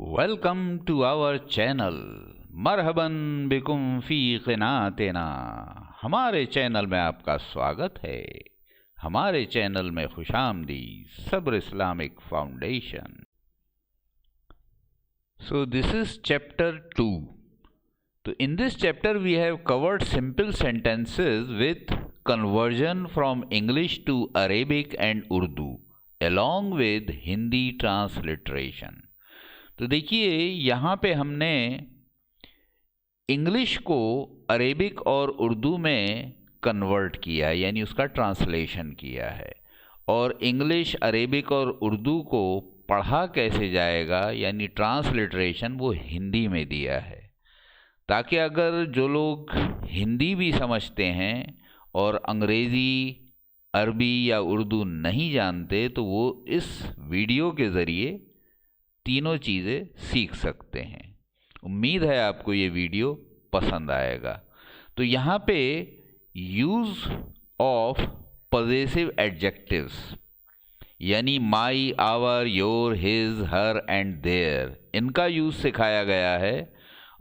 Welcome to our channel. मरहबन बिकुम फ़ी क़नातिना। हमारे चैनल में आपका स्वागत है। हमारे चैनल में खुशामदीद। सब्र Islamic foundation. So this is chapter 2. So in this chapter we have covered simple sentences with conversion from English to Arabic and Urdu along with Hindi transliteration. तो देखिए यहाँ पे हमने इंग्लिश को अरेबिक और उर्दू में कन्वर्ट किया, यानी उसका ट्रांसलेशन किया है, और इंग्लिश, अरेबिक और उर्दू को पढ़ा कैसे जाएगा यानी ट्रांसलिटरेशन वो हिंदी में दिया है, ताकि अगर जो लोग हिंदी भी समझते हैं और अंग्रेज़ी, अरबी या उर्दू नहीं जानते तो वो इस वीडियो के ज़रिए तीनों चीज़ें सीख सकते हैं। उम्मीद है आपको ये वीडियो पसंद आएगा। तो यहाँ पे यूज़ ऑफ पॉजेसिव एडजेक्टिव्स यानी my, our, your, his, her and their, इनका यूज़ सिखाया गया है,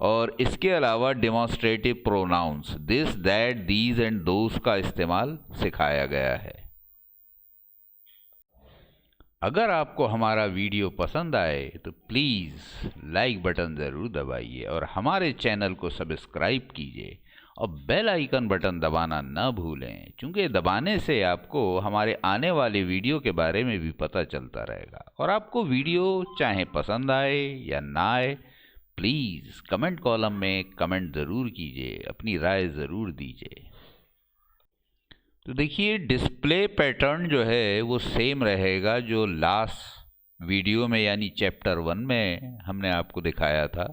और इसके अलावा demonstrative pronouns this, that, these and those का इस्तेमाल सिखाया गया है। अगर आपको हमारा वीडियो पसंद आए तो प्लीज़ लाइक बटन ज़रूर दबाइए और हमारे चैनल को सब्सक्राइब कीजिए और बेल आइकन बटन दबाना न भूलें, क्योंकि दबाने से आपको हमारे आने वाले वीडियो के बारे में भी पता चलता रहेगा। और आपको वीडियो चाहे पसंद आए या ना आए, प्लीज़ कमेंट कॉलम में कमेंट ज़रूर कीजिए, अपनी राय ज़रूर दीजिए। तो देखिए डिस्प्ले पैटर्न जो है वो सेम रहेगा जो लास्ट वीडियो में यानी चैप्टर 1 में हमने आपको दिखाया था।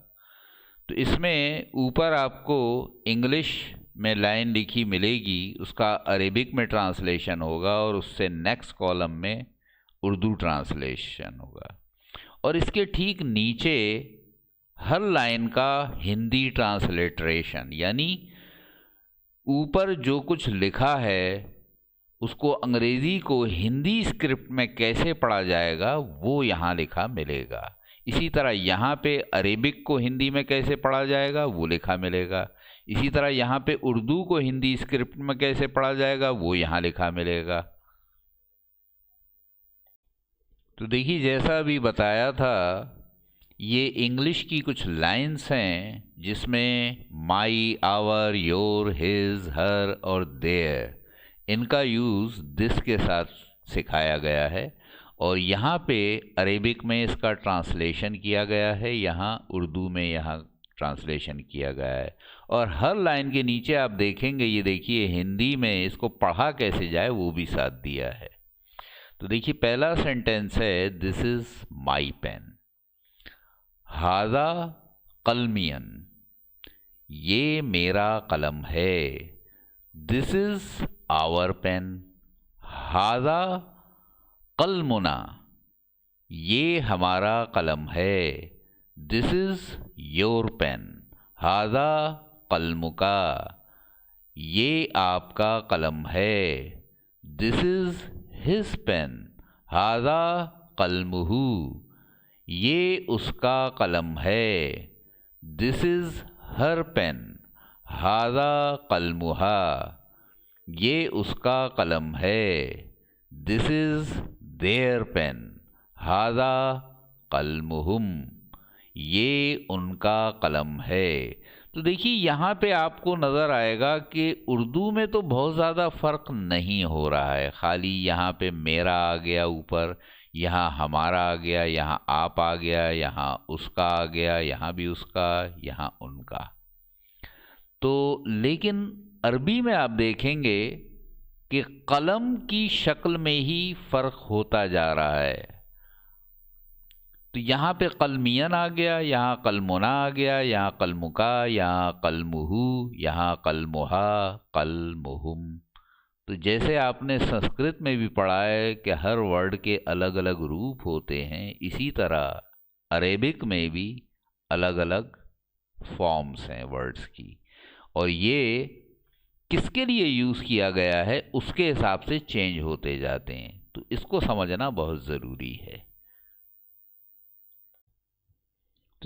तो इसमें ऊपर आपको इंग्लिश में लाइन लिखी मिलेगी, उसका अरेबिक में ट्रांसलेशन होगा और उससे नेक्स्ट कॉलम में उर्दू ट्रांसलेशन होगा, और इसके ठीक नीचे हर लाइन का हिंदी ट्रांसलिटरेशन, यानी ऊपर जो कुछ लिखा है उसको अंग्रेज़ी को हिंदी स्क्रिप्ट में कैसे पढ़ा जाएगा वो यहाँ लिखा मिलेगा। इसी तरह यहाँ पे अरेबिक को हिंदी में कैसे पढ़ा जाएगा वो लिखा मिलेगा। इसी तरह यहाँ पे उर्दू को हिंदी स्क्रिप्ट में कैसे पढ़ा जाएगा वो यहाँ लिखा मिलेगा। तो देखिए जैसा अभी बताया था, ये इंग्लिश की कुछ लाइंस हैं जिसमें माई, आवर, योर, हिज, हर और देयर, इनका यूज़ दिस के साथ सिखाया गया है, और यहाँ पे अरेबिक में इसका ट्रांसलेशन किया गया है, यहाँ उर्दू में यहाँ ट्रांसलेशन किया गया है, और हर लाइन के नीचे आप देखेंगे, ये देखिए हिंदी में इसको पढ़ा कैसे जाए वो भी साथ दिया है। तो देखिए पहला सेंटेंस है दिस इज़ माई पेन, हाजा कलमियन, ये मेरा कलम है। दिस इज़ आवर पेन, हाजा कलमुना, ये हमारा कलम है। दिस इज़ योर पेन, हाजा कलमुका, ये आपका कलम है। दिस इज़ हिज पेन, हाजा कलमुहू, ये उसका कलम है। दिस इज़ हर पेन, हाजा कलमुहा, ये उसका कलम है। दिस इज़ देयर पेन, हाजा कलमुहुम, ये उनका कलम है। तो देखिए यहाँ पे आपको नज़र आएगा कि उर्दू में तो बहुत ज़्यादा फ़र्क नहीं हो रहा है, खाली यहाँ पे मेरा आ गया ऊपर, यहाँ हमारा आ गया, यहाँ आप आ गया, यहाँ उसका आ गया, यहाँ भी उसका, यहाँ उनका। तो लेकिन अरबी में आप देखेंगे कि कलम की शक्ल में ही फ़र्क होता जा रहा है। तो यहाँ पे कलमियन आ गया, यहाँ कलमुना आ गया, यहाँ कलमुका, यहाँ कलमुहू, यहाँ कलमुहा, कलमुहुम। तो जैसे आपने संस्कृत में भी पढ़ा है कि हर वर्ड के अलग अलग रूप होते हैं, इसी तरह अरेबिक में भी अलग अलग फॉर्म्स हैं वर्ड्स की, और ये किसके लिए यूज़ किया गया है उसके हिसाब से चेंज होते जाते हैं। तो इसको समझना बहुत ज़रूरी है।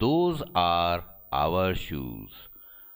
Those are our shoes.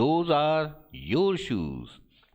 Those are your shoes.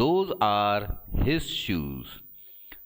Those are his shoes.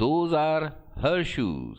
Those are her shoes.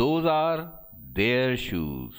Those are their shoes.